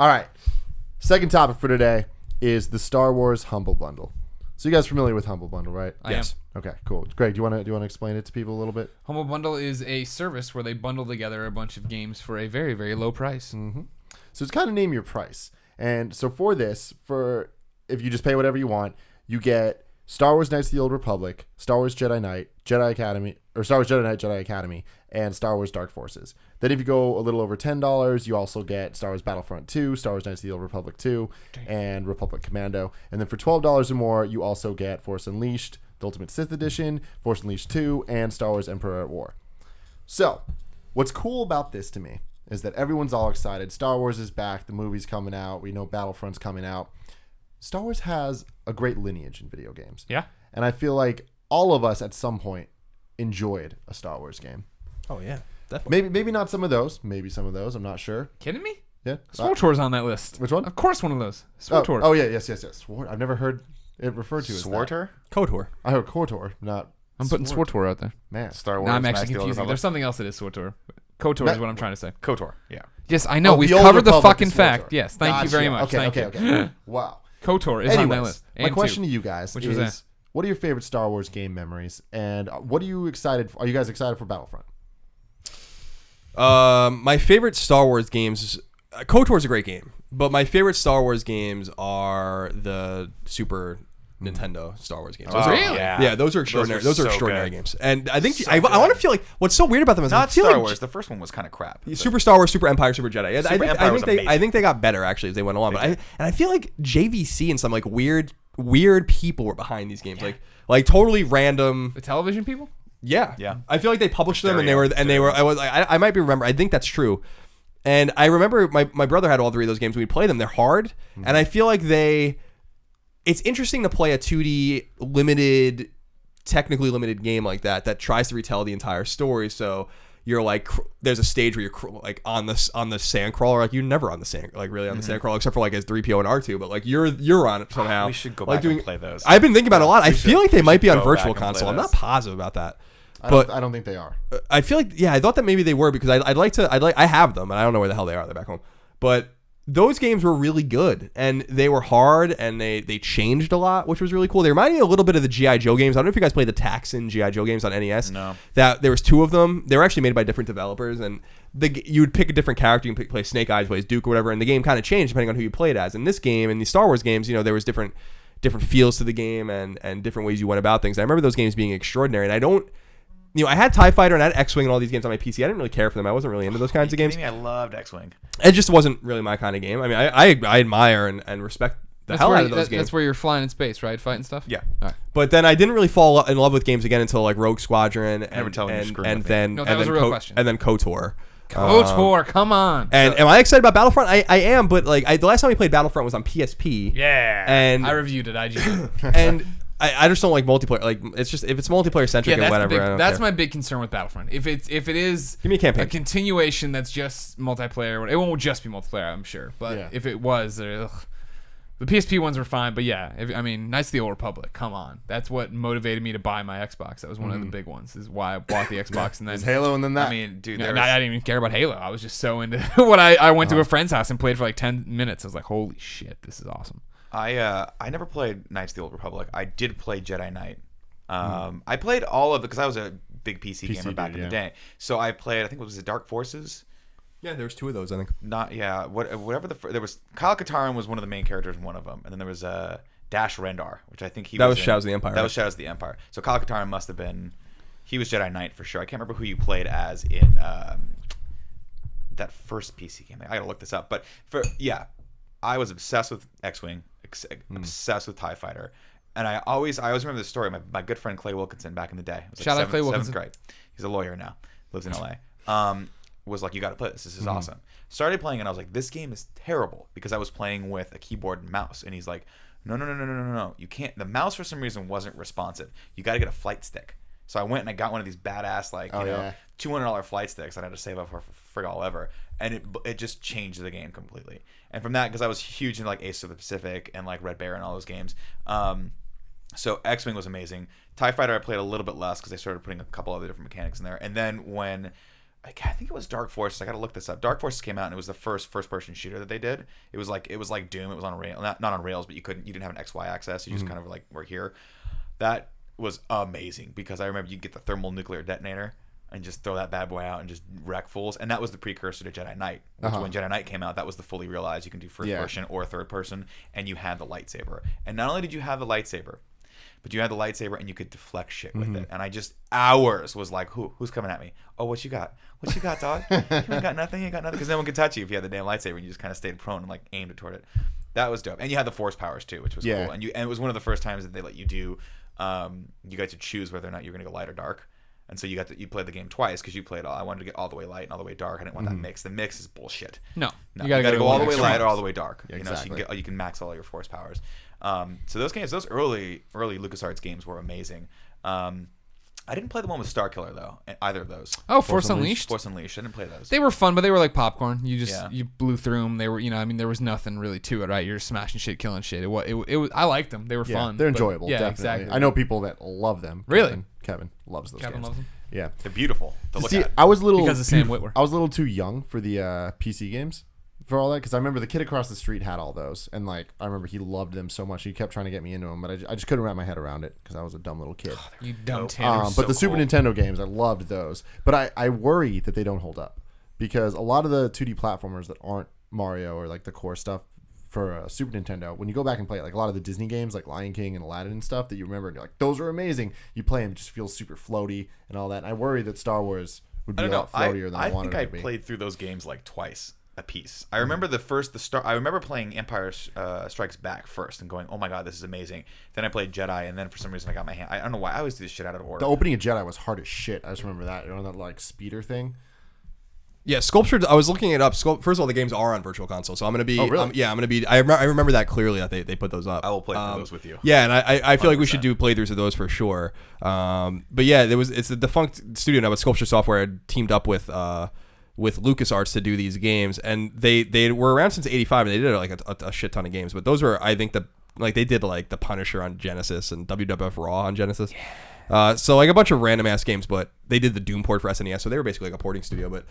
All right. Second topic for today is the Star Wars Humble Bundle. So you guys familiar with Humble Bundle, right? Yes. Okay, cool. Greg, do you want to explain it to people a little bit? Humble Bundle is a service where they bundle together a bunch of games for a very, very low price. Mm-hmm. So it's kind of name your price. And so for this, if you just pay whatever you want, you get Star Wars Knights of the Old Republic, Star Wars Jedi Knight, Jedi Academy, or Star Wars Jedi Knight, Jedi Academy, and Star Wars Dark Forces. Then if you go a little over $10, you also get Star Wars Battlefront 2, Star Wars Knights of the Old Republic 2, and Republic Commando. And then for $12 or more, you also get Force Unleashed, the Ultimate Sith Edition, Force Unleashed 2, and Star Wars Emperor at War. So, what's cool about this to me is that everyone's all excited. Star Wars is back. The movie's coming out. We know Battlefront's coming out. Star Wars has a great lineage in video games. Yeah. And I feel like all of us at some point enjoyed a Star Wars game. Oh, yeah. Definitely. Maybe not some of those. Maybe some of those. I'm not sure. Kidding me? Yeah. SWTOR's on that list. Which one? Of course, one of those. SWTOR. Oh, yeah. Yes. I've never heard it referred to as that. SWTOR? KOTOR. I heard KOTOR, not I'm putting SWTOR. SWTOR out there. Man. Star Wars. No, I'm Knights actually of the Old confusing. Republic. There's something else that is SWTOR. KOTOR is what I'm trying to say. KOTOR, yeah. Yes, I know. Oh, We've the Old covered the Republic fucking is fact. SWTOR. Yes, thank you very much. Okay. Wow. KOTOR is on that list. My And question two. to you guys Which was that? is, what are your favorite Star Wars game memories? And what are you excited for? Are you guys excited for Battlefront? My favorite Star Wars games... KOTOR is a great game, but my favorite Star Wars games are the Super Nintendo Star Wars games. Those are, really? Yeah, those are extraordinary. Those are so extraordinary good. games. And I think So I good. want to feel like what's so weird about them is I Not feel Star like Wars. The first one was kind of crap. Super Star Wars, Super Empire, Super Jedi. Yeah, Super Empire was I think they got better actually as they went along. But I feel like JVC and some like weird people were behind these games, like totally random. The television people? Yeah. Yeah. I feel like they published them Stereo. and they were. I might be remember. I think that's true. And I remember my brother had all three of those games. We'd play them. They're hard, and I feel like it's interesting to play a 2D technically limited game like that tries to retell the entire story. So you're like, there's a stage where you're like on the sandcrawler, like you're never on the sand, like really on the sandcrawler, except for like as 3PO and R2, but like you're on it somehow. We should go like back and play those. I've been thinking about it a lot. I feel like they might be on go Virtual back and play Console. I'm not those. positive about that. I don't think they are. I feel like, I thought that maybe they were because I have them and I don't know where the hell they are. They're back home. But those games were really good and they were hard and they changed a lot, which was really cool. They reminded me a little bit of the G.I. Joe games. I don't know if you guys played the Taxon G.I. Joe games on NES. No. That there was two of them. They were actually made by different developers and you would pick a different character. You can play Snake Eyes, plays Duke or whatever, and the game kind of changed depending on who you played as. In this game, in the Star Wars games, there was different feels to the game and different ways you went about things. I remember those games being extraordinary, and I had TIE Fighter and I had X-Wing and all these games on my PC. I didn't really care for them. I wasn't really into those kinds of games. I loved X-Wing. It just wasn't really my kind of game. I mean, I admire and respect the hell out of those games. That's where you're flying in space, right? Fighting stuff? Yeah. All right. But then I didn't really fall in love with games again until like Rogue Squadron and Never tell me you're screwing and with me. then No, that was a real question. And then KOTOR. KOTOR, come on. And am I excited about Battlefront? I am, but like the last time we played Battlefront was on PSP. Yeah. And I reviewed it. I just and I just don't like multiplayer. Like it's just if it's multiplayer centric and whatever. I don't that's care. my big concern with Battlefront. If it is Give me a campaign. continuation that's just multiplayer, it won't just be multiplayer, I'm sure. But if it was, the PSP ones were fine. But yeah, Knights of the Old Republic. Come on, that's what motivated me to buy my Xbox. That was one of the big ones. Is why I bought the Xbox and then There's Halo and then that. I mean, dude, I there didn't even care about Halo. I was just so into what I went to a friend's house and played for like 10 minutes. I was like, holy shit, this is awesome. I never played Knights of the Old Republic. I did play Jedi Knight. I played all of it because I was a big PC gamer back in the day. So I played, I think it was the Dark Forces. Yeah, there's two of those, I think. Whatever there was. Kyle Katarn was one of the main characters in one of them, and then there was Dash Rendar, which I think that was Shadows of the Empire. That was Shadows of the Empire. So Kyle Katarn must have been. He was Jedi Knight for sure. I can't remember who you played as in that first PC game. I gotta look this up. But I was obsessed with X-Wing, obsessed with TIE Fighter, and I always remember the story. My good friend Clay Wilkinson back in the day. It was Shout out Clay Wilkinson. 7th grade. He's a lawyer now, lives in LA. Was like, you got to play this. This is awesome. Started playing and I was like, this game is terrible because I was playing with a keyboard and mouse. And he's like, no. You can't. The mouse for some reason wasn't responsive. You got to get a flight stick. So I went and I got one of these badass $200 flight sticks. I had to save up for frig all ever, and it just changed the game completely. And from that, because I was huge into like Ace of the Pacific and like Red Bear and all those games. So X-Wing was amazing. TIE Fighter I played a little bit less because they started putting a couple other different mechanics in there. And then when I think it was Dark Forces. I got to look this up. Dark Forces came out and it was the first person shooter that they did. It was like Doom. It was on rail, not on rails, but you didn't have an XY axis. You just kind of like were here. That was amazing because I remember you'd get the thermal nuclear detonator and just throw that bad boy out and just wreck fools. And that was the precursor to Jedi Knight, which when Jedi Knight came out, that was the fully realized you can do first person or third person, and you had the lightsaber. And not only did you have the lightsaber, but you had the lightsaber and you could deflect shit with it. And I just hours was like, who's coming at me? Oh, what you got? What you got, dog? You ain't got nothing. You ain't got nothing. Because no one could touch you if you had the damn lightsaber and you just kind of stayed prone and like aimed it toward it. That was dope. And you had the force powers too, which was cool. And it was one of the first times that they let you do. You got to choose whether or not you're going to go light or dark. And so you played the game twice because you played I wanted to get all the way light and all the way dark. I didn't want that mix. The mix is bullshit. No. You gotta go all the way extreme. light or all the way dark. Yeah, you know, exactly. so you can max all your force powers. So those early LucasArts games were amazing. I didn't play the one with Starkiller though. Either of those. Oh, Force Unleashed. Force Unleashed. I didn't play those. They were fun, but they were like popcorn. You just you blew through them. They were, there was nothing really to it, right? You're smashing shit, killing shit. It was. I liked them. They were fun. They're enjoyable. Yeah, definitely. exactly. I know people that love them. Really? Kevin loves those Kevin games. loves them. Yeah. They're beautiful to look See, at. I was a little Because of Sam Witwer. I was a little too young for the PC games for all that because I remember the kid across the street had all those, and like I remember he loved them so much. He kept trying to get me into them, but I just couldn't wrap my head around it because I was a dumb little kid. You dumb Tim. But the Super Nintendo games, I loved those. But I worry that they don't hold up because a lot of the 2D platformers that aren't Mario or like the core stuff for Super Nintendo, when you go back and play it, like a lot of the Disney games like Lion King and Aladdin and stuff that you remember and you're like, those are amazing. You play them, it just feels super floaty and all that. And I worry that Star Wars would be a lot floatier than I wanted it to be. I think I played through those games like twice a piece. I remember I remember playing Empire Strikes Back first and going, oh my god, this is amazing. Then I played Jedi, and then for some reason I got my hand. I don't know why. I always do this shit out of order. The opening of Jedi was hard as shit. I just remember that. You're on that like speeder thing. Yeah, Sculpture. I was looking it up. First of all, the games are on Virtual Console, so I'm gonna be. Oh, really? I'm gonna be. I remember that clearly that they put those up. I will play through those with you. Yeah, and I feel like we 100%. should do playthroughs of those for sure. But yeah, it's a defunct studio now, but Sculpture Software had teamed up with LucasArts to do these games, and they were around since '85, and they did like a shit ton of games. But those were, I think, they did like the Punisher on Genesis and WWF Raw on Genesis. Yeah. So like a bunch of random ass games, but they did the Doom port for SNES, so they were basically like a porting studio. But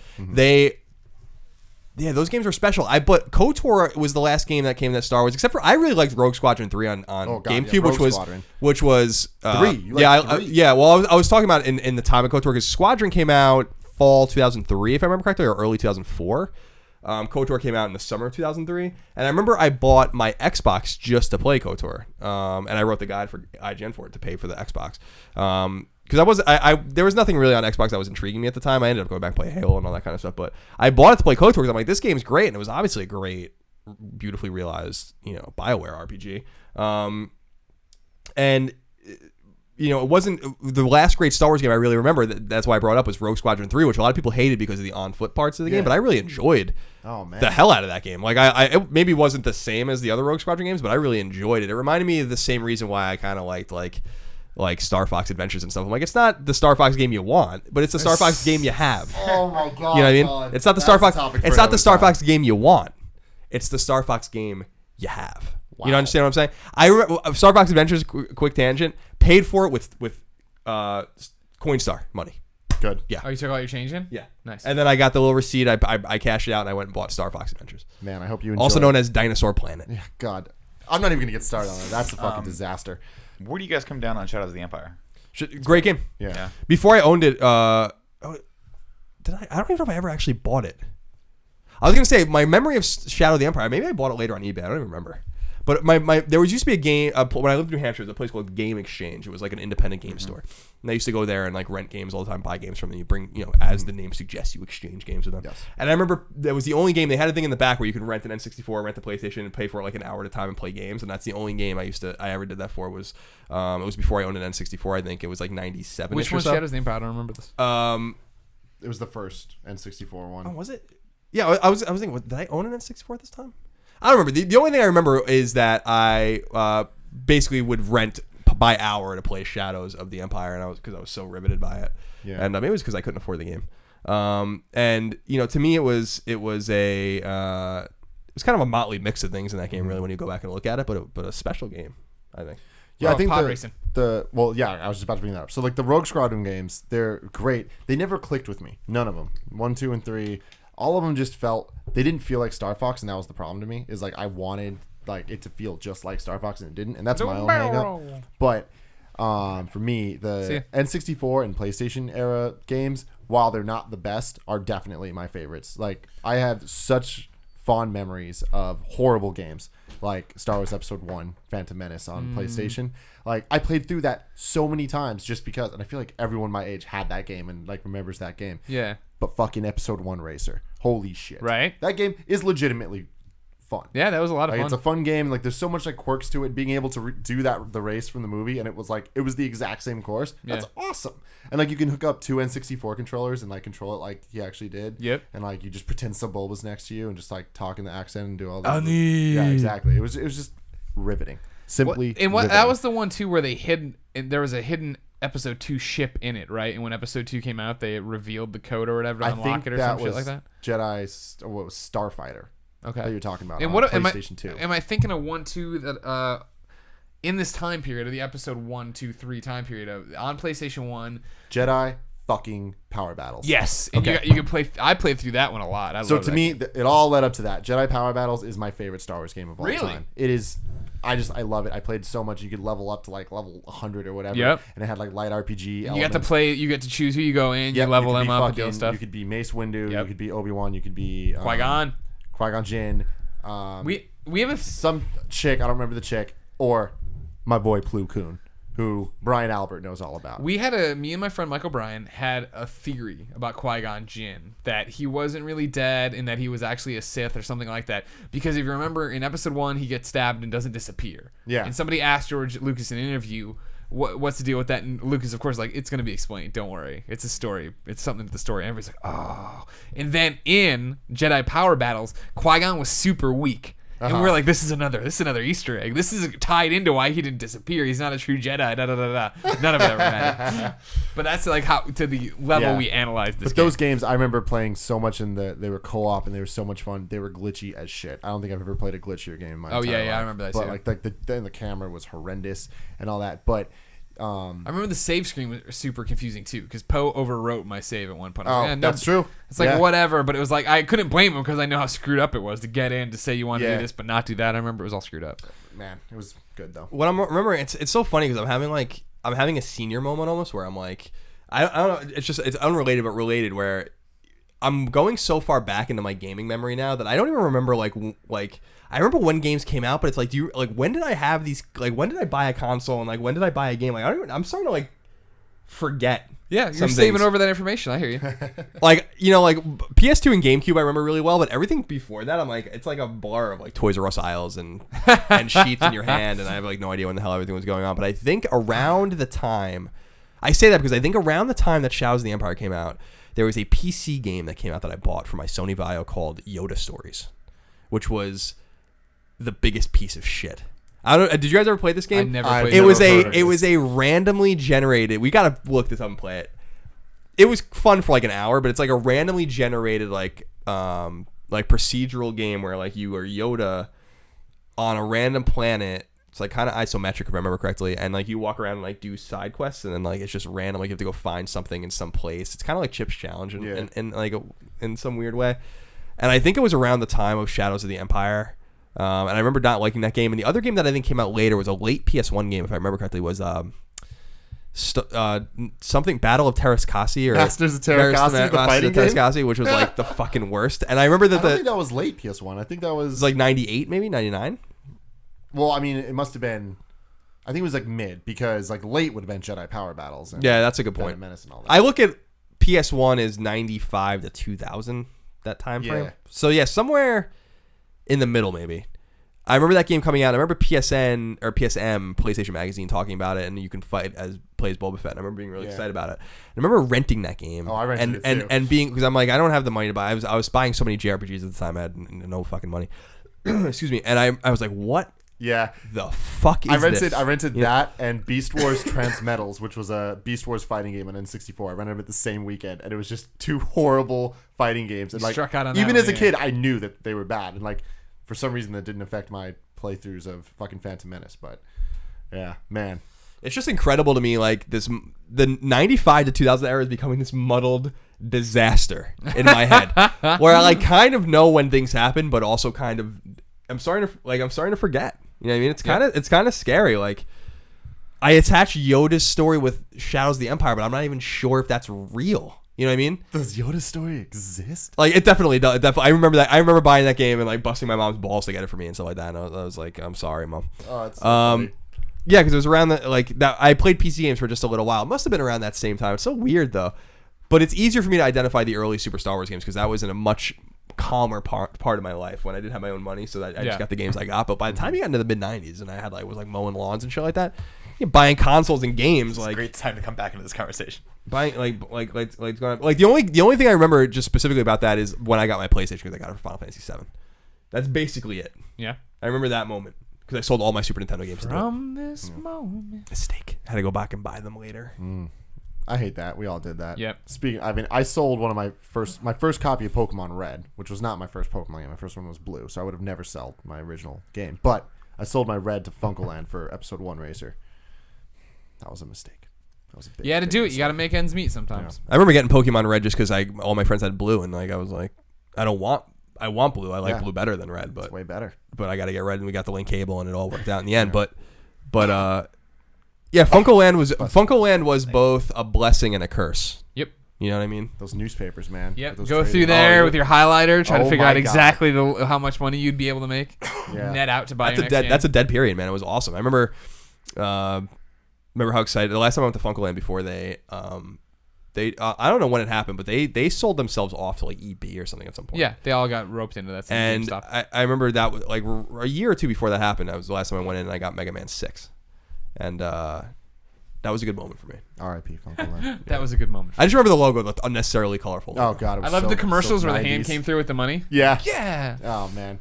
those games were special. But KOTOR was the last game that came that Star Wars, except for I really liked Rogue Squadron 3 on GameCube, which was 3. You liked 3? Yeah. Well, I was talking about in the time of KOTOR because Squadron came out fall 2003, if I remember correctly, or early 2004. KOTOR came out in the summer of 2003, and I remember I bought my Xbox just to play KOTOR, and I wrote the guide for IGN for it to pay for the Xbox. Because there was nothing really on Xbox that was intriguing me at the time. I ended up going back and play Halo and all that kind of stuff, but I bought it to play KOTOR because I'm like, this game's great, and it was obviously a great, beautifully realized, BioWare RPG. And it wasn't the last great Star Wars game I really remember. That's why I brought it up was Rogue Squadron 3, which a lot of people hated because of the on-foot parts of the game, but I really enjoyed the hell out of that game. Like it maybe wasn't the same as the other Rogue Squadron games, but I really enjoyed it. It reminded me of the same reason why I kind of liked like Star Fox Adventures and stuff. I'm like, it's not the Star Fox game you want, but it's the Star Fox game you have. Oh my god! You know what I mean? God. It's not the Star Fox. It's not the Star Fox game you want. It's the Star Fox game you have. Wow. You know, understand what I'm saying? I remember Star Fox Adventures. Quick tangent. Paid for it with Coinstar money. Good. Yeah. Oh, you took all your change in? Yeah. Nice. And then I got the little receipt. I cashed it out and I went and bought Star Fox Adventures. Man, I hope you enjoy. Also known as Dinosaur Planet. Yeah. God, I'm not even gonna get started on that. That's a fucking disaster. Where do you guys come down on Shadows of the Empire? Great game. Yeah. Before I owned it, I don't even know if I ever actually bought it. I was gonna say my memory of Shadow of the Empire. Maybe I bought it later on eBay. I don't even remember. But there used to be a game when I lived in New Hampshire. There's a place called Game Exchange. It was like an independent game store, and I used to go there and like rent games all the time, buy games from them. You bring, as the name suggests, you exchange games with them. Yes. And I remember that was the only game. They had a thing in the back where you could rent an N64, rent the PlayStation, and pay for it like an hour at a time and play games. And that's the only game I ever did that for. Was it was before I owned an N64. I think it was like 97. Which one's Shadows of the Empire? I don't remember this. It was the first N64 one. Oh, was it? Yeah, I was thinking, did I own an N64 at this time? I don't remember. The only thing I remember is that I basically would rent by hour to play Shadows of the Empire, and because I was so riveted by it. Yeah. And maybe it was because I couldn't afford the game. And to me, it was kind of a motley mix of things in that game, really, when you go back and look at it. But a special game, I think. Yeah, I think pod racing. I was just about to bring that up. So like the Rogue Squadron games, they're great. They never clicked with me. None of them. 1, 2, and 3. All of them just they didn't feel like Star Fox, and that was the problem to me. Is like I wanted like it to feel just like Star Fox, and it didn't. And that's my own hang-up. But for me, the N64 and PlayStation era games, while they're not the best, are definitely my favorites. Like I have such fond memories of horrible games like Star Wars Episode 1, Phantom Menace on PlayStation. Like I played through that so many times just because, and I feel like everyone my age had that game and like remembers that game. Yeah. But fucking Episode 1 Racer, holy shit! Right. That game is legitimately fun. Yeah, that was a lot of Like fun. it's a fun game. Like there's so much like quirks to it. Being able to do the race from the movie, and it was the exact same course. That's awesome. And like you can hook up 2 N64 controllers and like control it like he actually did. Yep. And like you just pretend some bulb was next to you and just like talk in the accent and do all that. Ani. Yeah, exactly. It was just riveting. Simply. And riveting. that was the one too where there was a hidden Episode 2 ship in it, right? And when Episode 2 came out, they revealed the code or whatever to unlock it or some shit like that. Jedi, or what was Starfighter? Okay. That you're talking about. And on what PlayStation 2. Am I thinking of 1, 2 that in this time period of the Episode 1, 2, 3 time period on PlayStation 1? Jedi fucking power battles. Yes, and you can play. I played through that one a lot. So to me, it all led up to that. Jedi Power Battles is my favorite Star Wars game of all time. It is. I love it. I played so much. You could level up to like level 100 or whatever. Yep. And it had like light RPG. You get to play. You get to choose who you go in. You level them up and do stuff. You could be Mace Windu. You could be Obi-Wan. You could be Qui-Gon Jinn. We have some chick. I don't remember the chick. Or my boy Plo Koon, who Brian Albert knows all about. Me and my friend Michael Bryan had a theory about Qui-Gon Jinn, that he wasn't really dead and that he was actually a Sith or something like that. Because if you remember, in Episode 1, he gets stabbed and doesn't disappear. Yeah. And somebody asked George Lucas in an interview, what's the deal with that? And Lucas, of course, like, it's going to be explained. Don't worry. It's a story. It's something to the story. And everybody's like, oh. And then in Jedi Power Battles, Qui-Gon was super weak. And we're like, this is another Easter egg. This is tied into why he didn't disappear. He's not a true Jedi. Da, da, da, da. None of it ever mattered. But that's like how to the level we analyzed this. But those games, I remember playing so much they were co-op and they were so much fun. They were glitchy as shit. I don't think I've ever played a glitchier game in my entire life. I remember that too. But like the camera was horrendous and all that. But I remember the save screen was super confusing too, because Poe overwrote my save at one point. That's true. It's like whatever, but it was like I couldn't blame him because I know how screwed up it was to get in to say you want to do this but not do that. I remember it was all screwed up. Man, it was good though. What I'm remembering, it's so funny because I'm having a senior moment almost where I'm like, I don't know, it's unrelated but related, where I'm going so far back into my gaming memory now that I don't even remember like I remember when games came out, but it's like, when did I have these, like when did I buy a console and like when did I buy a game? Like I'm starting to like forget. Yeah, you're saving over that information. I hear you. Like, like PS2 and GameCube I remember really well, but everything before that I'm like, it's like a blur of like Toys R Us aisles and sheets in your hand, and I have like no idea when the hell everything was going on. But I think around the time, I say that because I think around the time that Shadows of the Empire came out, there was a PC game that came out that I bought for my Sony Vaio called Yoda Stories, which was the biggest piece of shit. I don't. Did you guys ever play this game? I never played it. It was a randomly generated. We gotta look this up and play it. It was fun for like an hour, but it's like a randomly generated like procedural game where like you are Yoda on a random planet. It's like kind of isometric if I remember correctly, and like you walk around and like do side quests, and then like it's just random. Like you have to go find something in some place. It's kind of like Chip's Challenge, and like in some weird way. And I think it was around the time of Shadows of the Empire. And I remember not liking that game. And the other game that I think came out later was a late PS1 game, if I remember correctly, was something Battle of Terrascasi or Masters of Terrascasi, the fighting game, Terrascasi, which was like the fucking worst. And I remember that I don't think that was late PS1. I think that was like 98, maybe 99. Well, I mean, it must have been. I think it was like mid, because like late would have been Jedi Power Battles. And yeah, that's a good point. Menace and all that. I look at PS1 as 95 to 2000, that time frame. Yeah. So yeah, somewhere in the middle maybe. I remember that game coming out. I remember PSN or PSM, PlayStation Magazine, talking about it, and you can play as Boba Fett. And I remember being really excited about it. I remember renting that game. Oh, I rented it too. And being, because I'm like, I don't have the money to buy. I was buying so many JRPGs at the time. I had no fucking money. Excuse me. And I was like, what? Yeah. The fuck is this? I rented that and Beast Wars Transmetals, which was a Beast Wars fighting game on N64. I rented them at the same weekend, and it was just two horrible fighting games. And like, struck out on even that as a kid, I knew that they were bad, and like for some reason that didn't affect my playthroughs of fucking Phantom Menace. But Yeah, man. It's just incredible to me, like the 95 to 2000 era is becoming this muddled disaster in my head, where I like kind of know when things happen, but also kind of I'm starting to forget. You know what I mean? It's kind of scary. Like I attach Yoda's story with Shadows of the Empire, but I'm not even sure if that's real. You know what I mean? Does Yoda's story exist? Like it definitely does. I remember that. I remember buying that game and like busting my mom's balls to get it for me and stuff like that. And I was like, I'm sorry, Mom. Oh, it's so funny. Yeah, because it was around that. I played PC games for just a little while. It must have been around that same time. It's so weird though. But it's easier for me to identify the early Super Star Wars games because that was in a much calmer part of my life when I did have my own money. So that I just got the games I got. But by the time you got into the mid '90s and I had was mowing lawns and shit like that, buying consoles and games It's a great time to come back into this conversation. Buying the only thing I remember just specifically about that is when I got my PlayStation because I got it for Final Fantasy VII. That's basically it. Yeah, I remember that moment because I sold all my Super Nintendo games. From this moment, mistake. Had to go back and buy them later. I hate that. We all did that. Yep. I sold one of my first copy of Pokemon Red, which was not my first Pokemon game. My first one was Blue, so I would have never sold my original game. But I sold my Red to Funkoland for Episode 1 Racer. That was a mistake. That was a big, you had to do it. mistake. You got to make ends meet sometimes. I remember getting Pokemon Red just because all my friends had Blue, and I was like, I want Blue. I like Blue better than Red, but it's way better. But I got to get Red, and we got the link cable, and it all worked out in the end. But yeah, Funkoland was both a blessing and a curse. Yep. You know what I mean? Those newspapers, man. Yep. Those Go trade- through there with your highlighter, try to figure my out God. exactly how much money you'd be able to make. Yeah. Net out to buy That's your a next game. that's a dead period, man. It was awesome. I remember how excited the last time I went to Funkoland before they I don't know when it happened, but they sold themselves off to like EB or something at some point. Yeah, they all got roped into that same And GameStop. I remember that was like a year or two before that happened. That was the last time I went in and I got Mega Man 6. And that was a good moment for me. R.I.P. Funkoland. That was a good moment. I just remember the logo looked unnecessarily colorful. Oh God, it was I loved so, the commercials so where the hand 90s. came through with the money. Yeah. Yeah. Oh man.